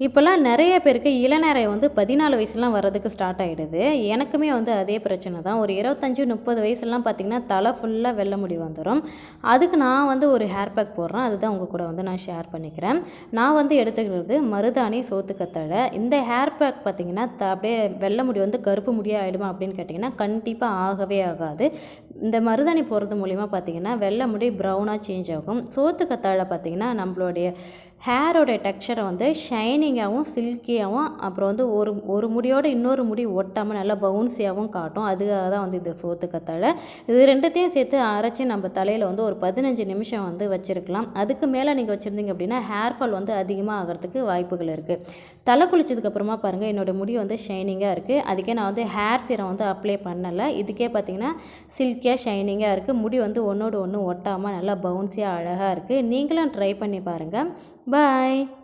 இப்போல்லாம் நிறைய பேருக்கு இளநரை வந்து 14 வயசுலாம் வர்றதுக்கு ஸ்டார்ட் ஆகிடுது. எனக்குமே வந்து அதே பிரச்சனை தான். ஒரு 25, 30 வயசுலாம் பார்த்திங்கன்னா தலை ஃபுல்லாக வெள்ளை முடி வந்துடும். அதுக்கு நான் வந்து ஒரு ஹேர் பேக் போடுறேன். அதுதான் உங்கள் கூட வந்து நான் ஷேர் பண்ணிக்கிறேன். நான் வந்து எடுத்துக்கிறது மருதாணி சோத்துக்கத்தாழை. இந்த ஹேர் பேக் பார்த்திங்கன்னா அப்படியே வெள்ளை முடி வந்து கருப்பு முடியாக ஆகிடுமா அப்படின்னு கேட்டிங்கன்னா கண்டிப்பாக ஆகவே ஆகாது. இந்த மருதாணி போடுறது மூலிமா பார்த்திங்கன்னா வெள்ளை முடி ப்ரௌனாக சேஞ்ச் ஆகும். சோத்துக்கத்தாழை பார்த்திங்கன்னா நம்மளுடைய ஹேரோடைய டெக்ஸ்சரை வந்து ஷைனிங்காகவும் சில்கியாகவும் அப்புறம் வந்து ஒரு முடியோடு இன்னொரு முடி ஒட்டாமல் நல்லா பவுன்ஸியாகவும் காட்டும். அதுக்காக தான் வந்து இந்த சோத்துக்கத்தாழை. இது ரெண்டுத்தையும் சேர்த்து அரைச்சி நம்ம தலையில் வந்து ஒரு 15 நிமிஷம் வந்து வச்சுருக்கலாம். அதுக்கு மேலே நீங்கள் வச்சுருந்தீங்க அப்படின்னா ஹேர் ஃபால் வந்து அதிகமாக ஆகிறதுக்கு வாய்ப்புகள் இருக்குது. தலை குளிச்சதுக்கப்புறமா பாருங்கள் என்னோடய முடி வந்து ஷைனிங்காக இருக்குது. அதுக்கே நான் வந்து ஹேர் சீரம் வந்து அப்ளை பண்ணலை. இதுக்கே பார்த்திங்கன்னா சில்கியாக ஷைனிங்காக இருக்குது. முடி வந்து ஒன்றோடு ஒன்று ஒட்டாமல் நல்லா பவுன்ஸியாக அழகாக இருக்குது. நீங்களும் ட்ரை பண்ணி பாருங்கள். Bye.